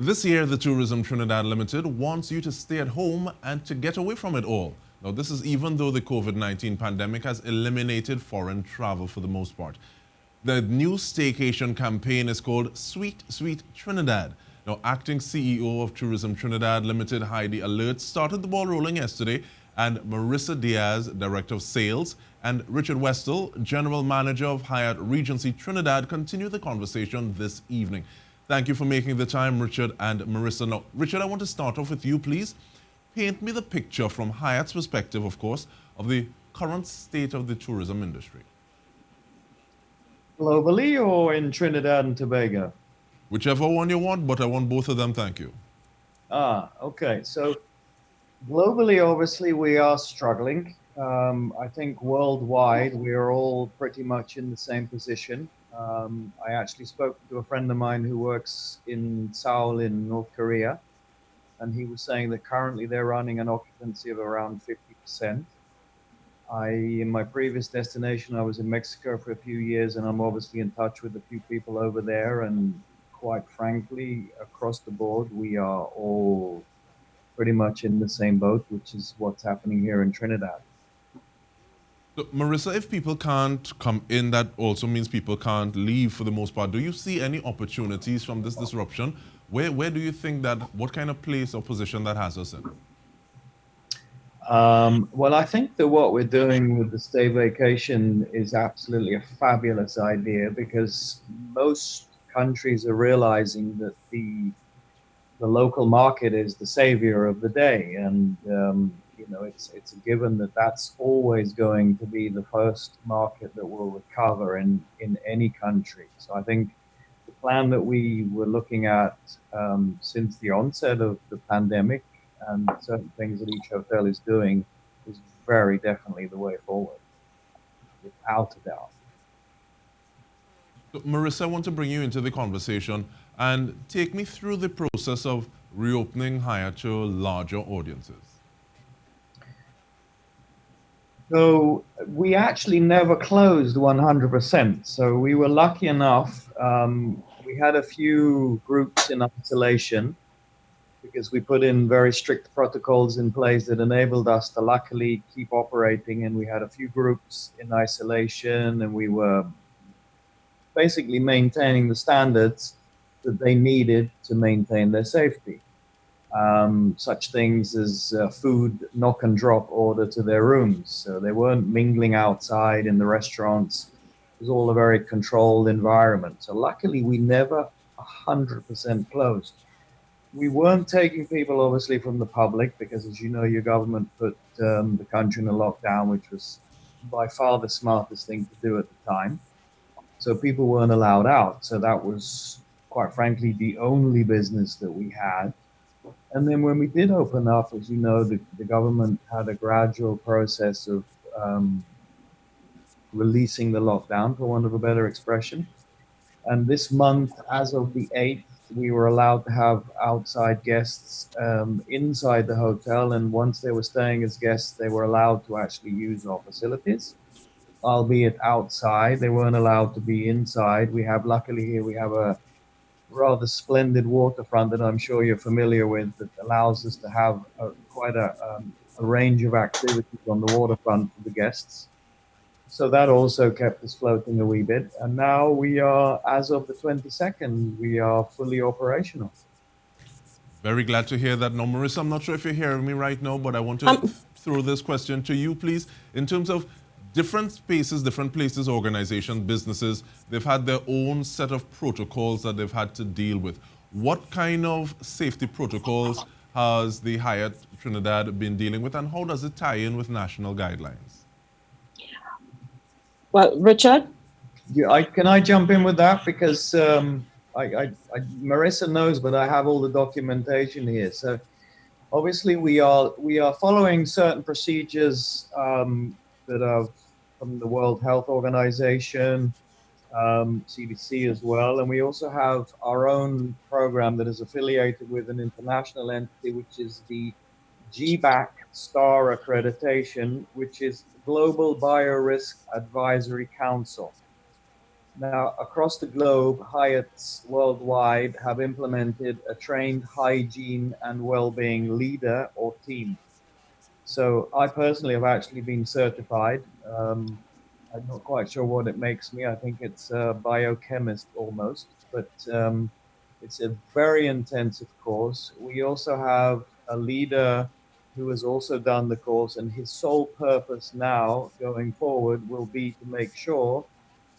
This year, the Tourism Trinidad Limited wants you to stay at home and to get away from it all. Now, this is even though the COVID-19 pandemic has eliminated foreign travel for the most part. The new staycation campaign is called Sweet Sweet Trinidad. Now, acting CEO of Tourism Trinidad Limited, Heidi Alert, started the ball rolling yesterday, and Marissa Diaz, Director of Sales, and Richard Westell, General Manager of Hyatt Regency Trinidad, continue the conversation this evening. Thank you for making the time, Richard and Marissa. Now, Richard, I want to start off with you, please. Paint me the picture from Hyatt's perspective, of course, of the current state of the tourism industry. Globally or in Trinidad and Tobago? Whichever one you want, but I want both of them, thank you. Okay. So globally, obviously, we are struggling. I think worldwide, we are all pretty much in the same position. I actually spoke to a friend of mine who works in Seoul in North Korea, and he was saying that currently they're running an occupancy of around 50%. In my previous destination, I was in Mexico for a few years, and I'm obviously in touch with a few people over there. And quite frankly, across the board, we are all pretty much in the same boat, which is what's happening here in Trinidad. So, Marissa, if people can't come in, that also means people can't leave for the most part. Do you see any opportunities from this disruption? Where do you think that, what kind of place or position that has us in? Well, I think that what we're doing with the stay vacation is absolutely a fabulous idea, because most countries are realizing that the local market is the savior of the day, and it's a given that that's always going to be the first market that will recover in any country. So I think the plan that we were looking at since the onset of the pandemic, and certain things that each hotel is doing, is very definitely the way forward, without a doubt. So, Marissa, I want to bring you into the conversation and take me through the process of reopening Hyatt to larger audiences. So we actually never closed 100%. So we were lucky enough. We had a few groups in isolation, because we put in very strict protocols in place that enabled us to luckily keep operating. And we had a few groups in isolation, and we were basically maintaining the standards that they needed to maintain their safety. Such things as food knock and drop order to their rooms. So they weren't mingling outside in the restaurants. It was all a very controlled environment. So luckily we never 100% closed. We weren't taking people, obviously, from the public, because, as you know, your government put the country in a lockdown, which was by far the smartest thing to do at the time. So people weren't allowed out. So that was, quite frankly, the only business that we had. And then when we did open up, as you know, the government had a gradual process of releasing the lockdown, for want of a better expression. And this month, as of the 8th, we were allowed to have outside guests inside the hotel. And once they were staying as guests, they were allowed to actually use our facilities, albeit outside. They weren't allowed to be inside. Luckily here, we have a rather splendid waterfront that I'm sure you're familiar with, that allows us to have quite a range of activities on the waterfront for the guests. So that also kept us floating a wee bit. And now we are, as of the 22nd, we are fully operational. Very glad to hear that. Now, Marissa, I'm not sure if you're hearing me right now, but I want to throw this question to you, please. In terms of different spaces, different places, organizations, businesses, they've had their own set of protocols that they've had to deal with. What kind of safety protocols has the Hyatt Trinidad been dealing with, and how does it tie in with national guidelines? Well, Richard? Yeah, can I jump in with that? Because Marissa knows, but I have all the documentation here. So obviously we are following certain procedures that are from the World Health Organization, CDC as well. And we also have our own program that is affiliated with an international entity, which is the GBAC Star Accreditation, which is Global Biorisk Advisory Council. Now, across the globe, Hyatts worldwide have implemented a trained hygiene and well-being leader or team. So I personally have actually been certified. I'm not quite sure what it makes me. I think it's a biochemist almost, but it's a very intensive course. We also have a leader who has also done the course, and his sole purpose now going forward will be to make sure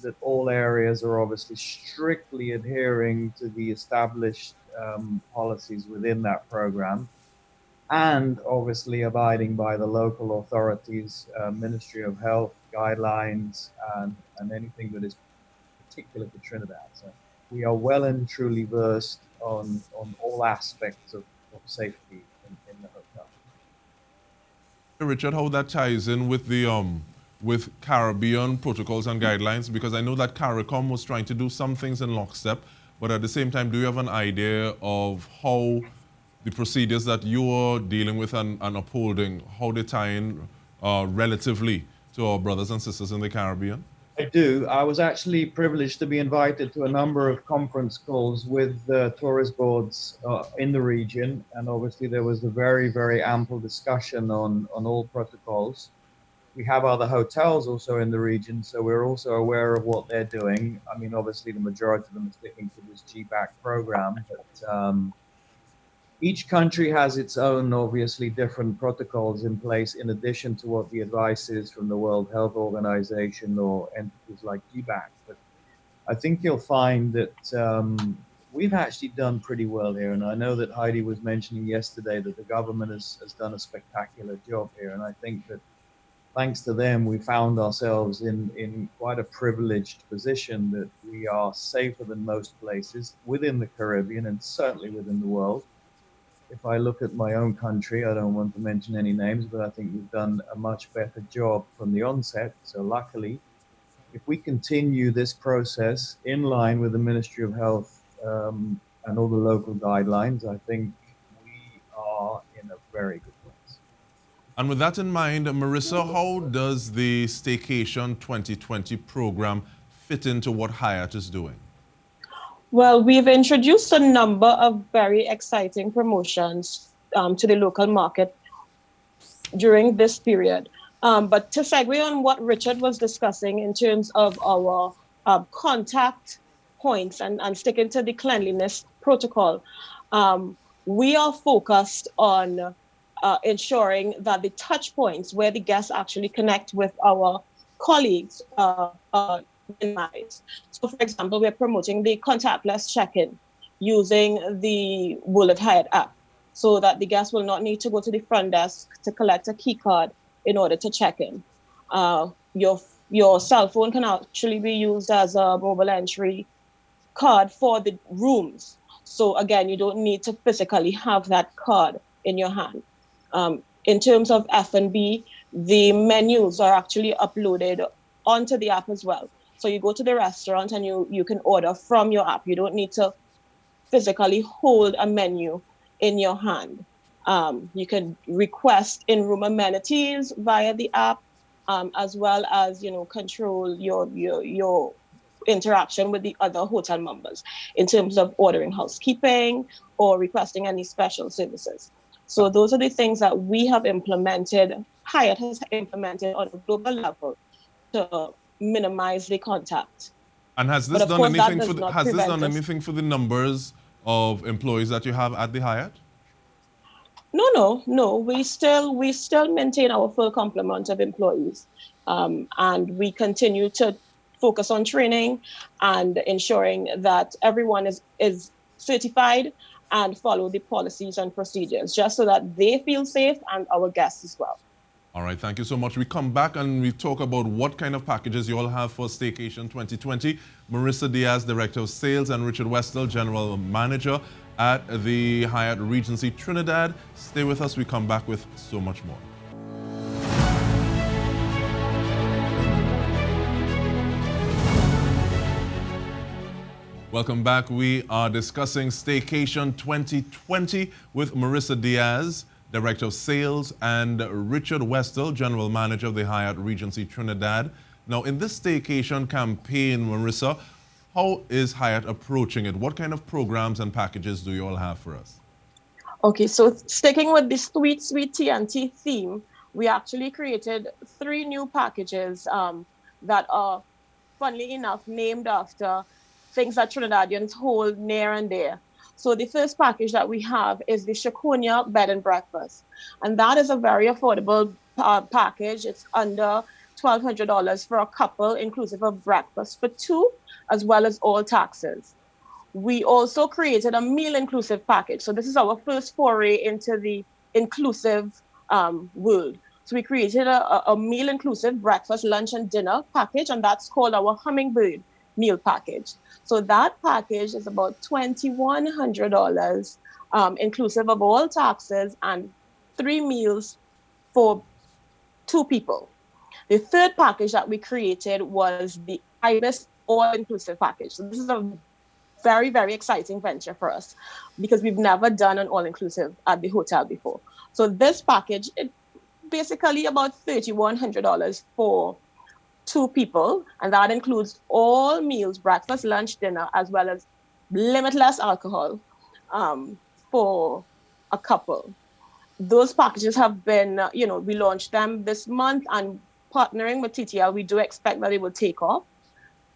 that all areas are obviously strictly adhering to the established policies within that program, and obviously abiding by the local authorities, Ministry of Health guidelines, and anything that is particular to Trinidad. So we are well and truly versed on all aspects of safety in the hotel. Richard, how that ties in with the with Caribbean protocols and guidelines, because I know that CARICOM was trying to do some things in lockstep, but at the same time, do you have an idea of how the procedures that you are dealing with and upholding, how they tie in relatively to our brothers and sisters in the Caribbean? I do. I was actually privileged to be invited to a number of conference calls with tourist boards in the region, and obviously there was a very, very ample discussion on all protocols. We have other hotels also in the region, so we're also aware of what they're doing. I mean, obviously the majority of them are sticking to this GBAC program, but each country has its own, obviously, different protocols in place, in addition to what the advice is from the World Health Organization or entities like GBAC. But I think you'll find that we've actually done pretty well here. And I know that Heidi was mentioning yesterday that the government has done a spectacular job here. And I think that thanks to them, we found ourselves in quite a privileged position, that we are safer than most places within the Caribbean and certainly within the world. If I look at my own country, I don't want to mention any names, but I think we've done a much better job from the onset. So luckily, if we continue this process in line with the Ministry of Health and all the local guidelines, I think we are in a very good place. And with that in mind, Marissa, how does the Staycation 2020 program fit into what Hyatt is doing? Well, we've introduced a number of very exciting promotions to the local market during this period. But to segue on what Richard was discussing in terms of our contact points and sticking to the cleanliness protocol, we are focused on ensuring that the touch points where the guests actually connect with our colleagues minimized. So, for example, we're promoting the contactless check-in using the Wallet Hyatt app, so that the guests will not need to go to the front desk to collect a key card in order to check in. Your cell phone can actually be used as a mobile entry card for the rooms. So again, you don't need to physically have that card in your hand. In terms of F&B, the menus are actually uploaded onto the app as well. So you go to the restaurant and you can order from your app. You don't need to physically hold a menu in your hand. You can request in-room amenities via the app, as well as control your interaction with the other hotel members in terms of ordering housekeeping or requesting any special services. So those are the things that we have implemented. Hyatt has implemented on a global level to minimize the contact. And has this done anything for the numbers of employees that you have at the Hyatt? No. We still maintain our full complement of employees, and we continue to focus on training and ensuring that everyone is certified and follow the policies and procedures, just so that they feel safe and our guests as well. All right, thank you so much. We come back and we talk about what kind of packages you all have for Staycation 2020. Marissa Diaz, Director of Sales, and Richard Westell, General Manager at the Hyatt Regency Trinidad. Stay with us. We come back with so much more. Welcome back. We are discussing Staycation 2020 with Marissa Diaz, Director of Sales, and Richard Westell, General Manager of the Hyatt Regency Trinidad. Now, in this staycation campaign, Marissa, how is Hyatt approaching it? What kind of programs and packages do you all have for us? Okay, so sticking with the sweet, sweet TNT theme, we actually created 3 new packages that are, funnily enough, named after things that Trinidadians hold near and dear. So the first package that we have is the Shakonia Bed and Breakfast. And that is a very affordable package. It's under $1,200 for a couple, inclusive of breakfast for 2, as well as all taxes. We also created a meal-inclusive package. So this is our first foray into the inclusive world. So we created a meal-inclusive breakfast, lunch, and dinner package, and that's called our Hummingbird meal package. So that package is about $2,100, inclusive of all taxes, and 3 meals for 2 people. The third package that we created was the Ibis all-inclusive package. So this is a very, very exciting venture for us because we've never done an all-inclusive at the hotel before. So this package, it basically about $3,100 for 2 people, and that includes all meals, breakfast, lunch, dinner, as well as limitless alcohol for a couple. Those packages have been, we launched them this month, and partnering with TTL, we do expect that it will take off.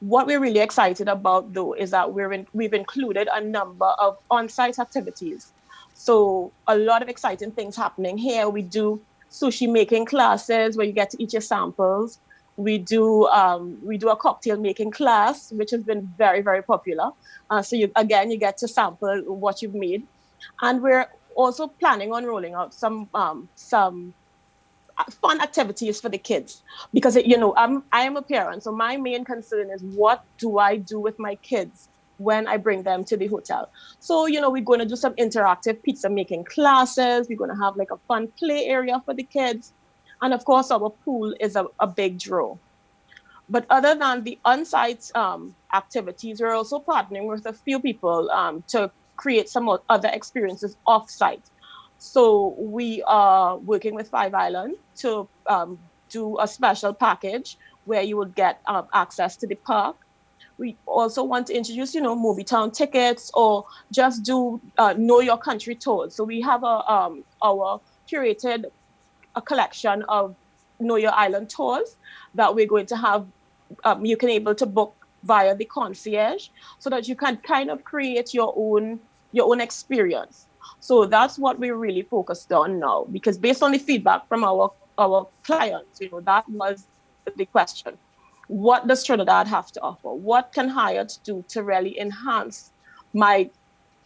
What we're really excited about, though, is that we've included a number of on-site activities. So a lot of exciting things happening here. We do sushi making classes where you get to eat your samples. We do a cocktail making class, which has been very, very popular. So you get to sample what you've made. And we're also planning on rolling out some fun activities for the kids, because I am a parent, so my main concern is what do I do with my kids when I bring them to the hotel. So we're going to do some interactive pizza making classes. We're going to have like a fun play area for the kids, and of course our pool is a big draw. But other than the on-site activities, we're also partnering with a few people to create some other experiences off-site. So we are working with 5 Island to do a special package where you would get access to the park. We also want to introduce, movie town tickets, or just do know your country tours. So we have our curated a collection of know your island tours that we're going to have. You can able to book via the concierge, so that you can kind of create your own experience. So that's what we're really focused on now, because based on the feedback from our clients, that was the question. What does Trinidad have to offer? What can Hyatt do to really enhance my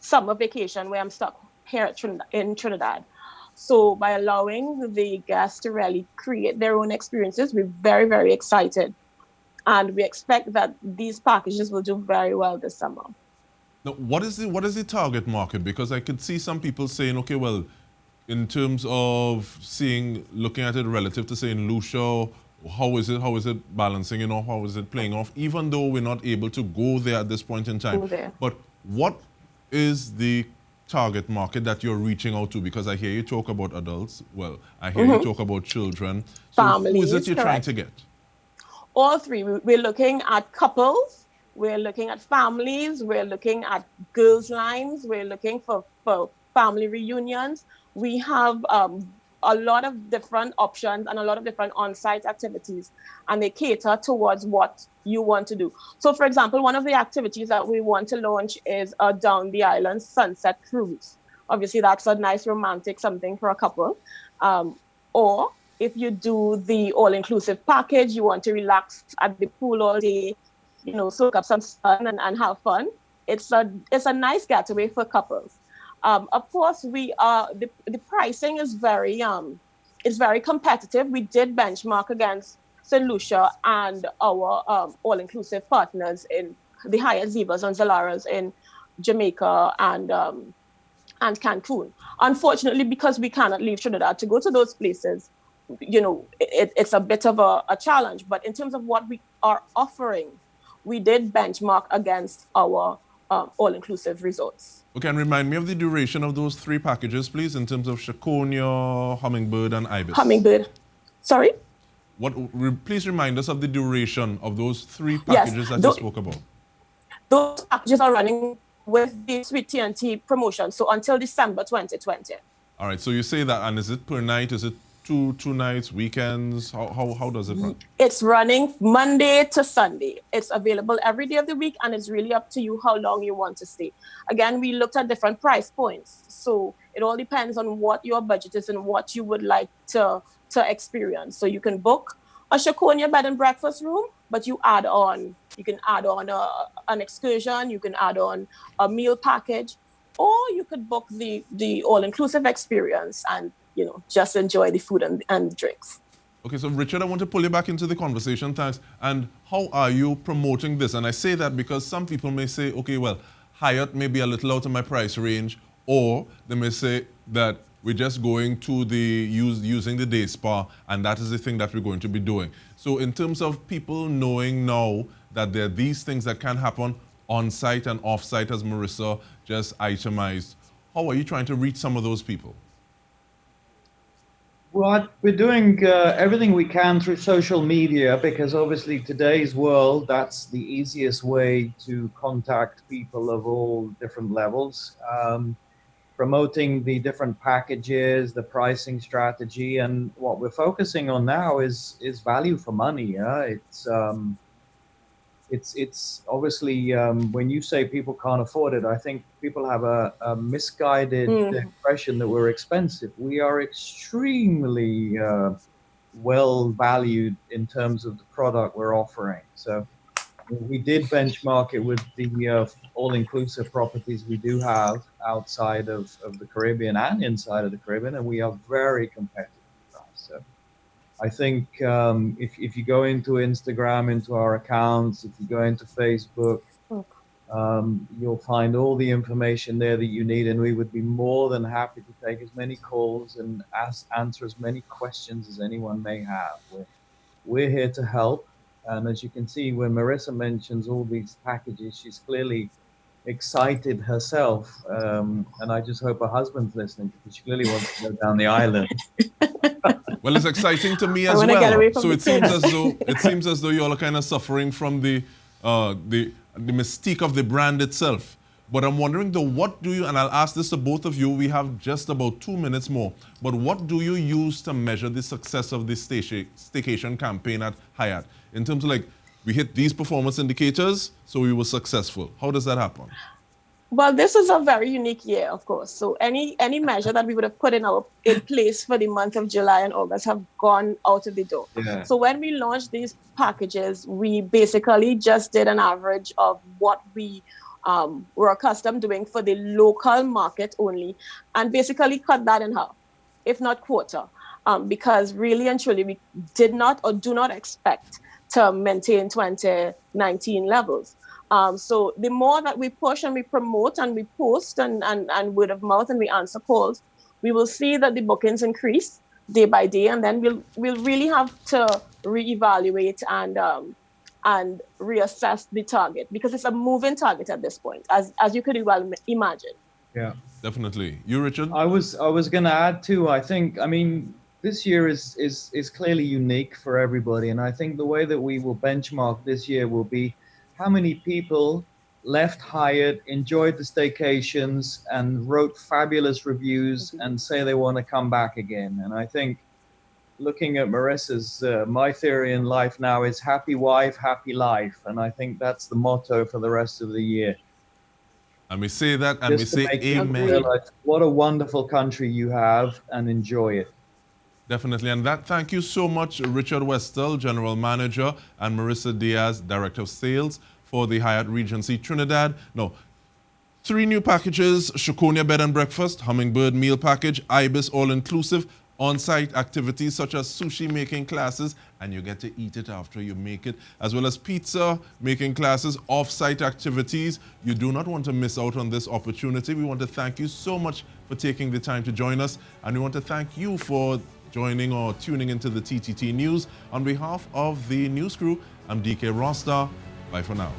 summer vacation where I'm stuck here in Trinidad? So by allowing the guests to really create their own experiences, we're very, very excited. And we expect that these packages will do very well this summer. Now, what is the target market? Because I could see some people saying, okay, well, in terms of looking at it relative to, say, in Lucia, how is it balancing, how is it playing off, even though we're not able to go there at this point in time. But what is the target market that you're reaching out to? Because I hear you talk about adults. Well, I hear you talk about children. So families, who is it you're correct. trying to get? All 3. We're looking at couples. We're looking at families, we're looking at girls' lines, we're looking for family reunions. We have a lot of different options and a lot of different on-site activities, and they cater towards what you want to do. So, for example, one of the activities that we want to launch is a down the island sunset cruise. Obviously, that's a nice romantic something for a couple. Or if you do the all-inclusive package, you want to relax at the pool all day, soak up some sun and have fun. It's a nice getaway for couples. Of course, the pricing is very competitive. We did benchmark against St. Lucia and our all-inclusive partners in the Hyatt Zivas and Zalaras in Jamaica and Cancun. Unfortunately, because we cannot leave Trinidad to go to those places, it's a bit of a challenge. But in terms of what we are offering, we did benchmark against our all-inclusive resorts. Okay, and remind me of the duration of those 3 packages, please, in terms of Shakonia, Hummingbird, and Ibis. Hummingbird. Sorry? Please remind us of the duration of those 3 packages that you spoke about. Those packages are running with the Sweet TNT promotion, so until December 2020. All right, so you say that, and is it per night? Is it two nights, weekends? How does it run? It's running Monday to Sunday. It's available every day of the week, and it's really up to you how long you want to stay. Again, we looked at different price points, so it all depends on what your budget is and what you would like to experience. So you can book a Shakonia bed and breakfast room, but you can add on an excursion, you can add on a meal package, or you could book the all-inclusive experience and just enjoy the food and drinks. Okay, so Richard, I want to pull you back into the conversation, thanks. And how are you promoting this? And I say that because some people may say, okay, well, Hyatt may be a little out of my price range, or they may say that we're just going to using the day spa, and that is the thing that we're going to be doing. So in terms of people knowing now that there are these things that can happen on-site and off-site, as Marissa just itemized, how are you trying to reach some of those people? Well, we're doing everything we can through social media, because obviously today's world, that's the easiest way to contact people of all different levels. Promoting the different packages, the pricing strategy, and what we're focusing on now is value for money. It's obviously, when you say people can't afford it, I think people have a misguided impression that we're expensive. We are extremely well valued in terms of the product we're offering. So we did benchmark it with the all-inclusive properties we do have outside of the Caribbean and inside of the Caribbean, and we are very competitive. So I think if you go into Instagram, into our accounts, if you go into Facebook, you'll find all the information there that you need, and we would be more than happy to take as many calls and answer as many questions as anyone may have. We're here to help, and as you can see, when Marissa mentions all these packages, she's clearly excited herself, and I just hope her husband's listening, because she clearly wants to go down the island. Well, it's exciting to me as well. So it seems as though you all are kind of suffering from the mystique of the brand itself. But I'm wondering though, what do you, and I'll ask this to both of you, we have just about 2 minutes more, but what do you use to measure the success of the staycation campaign at Hyatt? In terms of like, we hit these performance indicators, so we were successful. How does that happen? Well, this is a very unique year, of course. So any measure that we would have put in place for the month of July and August have gone out of the door. Yeah. So when we launched these packages, we basically just did an average of what we were accustomed doing for the local market only, and basically cut that in half, if not quarter, because really and truly we did not or do not expect to maintain 2019 levels. So the more that we push and we promote and we post and word of mouth and we answer calls, we will see that the bookings increase day by day, and then we'll really have to reevaluate and reassess the target, because it's a moving target at this point, as you could well imagine. Yeah, definitely. You, Richard? I was going to add too. I mean, this year is clearly unique for everybody, and I think the way that we will benchmark this year will be how many people left Hyatt, enjoyed the staycations, and wrote fabulous reviews and say they want to come back again. And I think, looking at Marissa's, my theory in life now is happy wife, happy life. And I think that's the motto for the rest of the year. And we say that, and we say amen. Realize what a wonderful country you have, and enjoy it. Definitely. And that, thank you so much, Richard Westell, General Manager, and Marissa Diaz, Director of Sales for the Hyatt Regency Trinidad. No, 3 new packages: Shakonia Bed and Breakfast, Hummingbird Meal Package, Ibis All-Inclusive, on-site activities such as sushi making classes, and you get to eat it after you make it, as well as pizza making classes, off-site activities. You do not want to miss out on this opportunity. We want to thank you so much for taking the time to join us, and we want to thank you for joining or tuning into the TTT News. On behalf of the news crew, I'm Dike Rostant. Bye for now.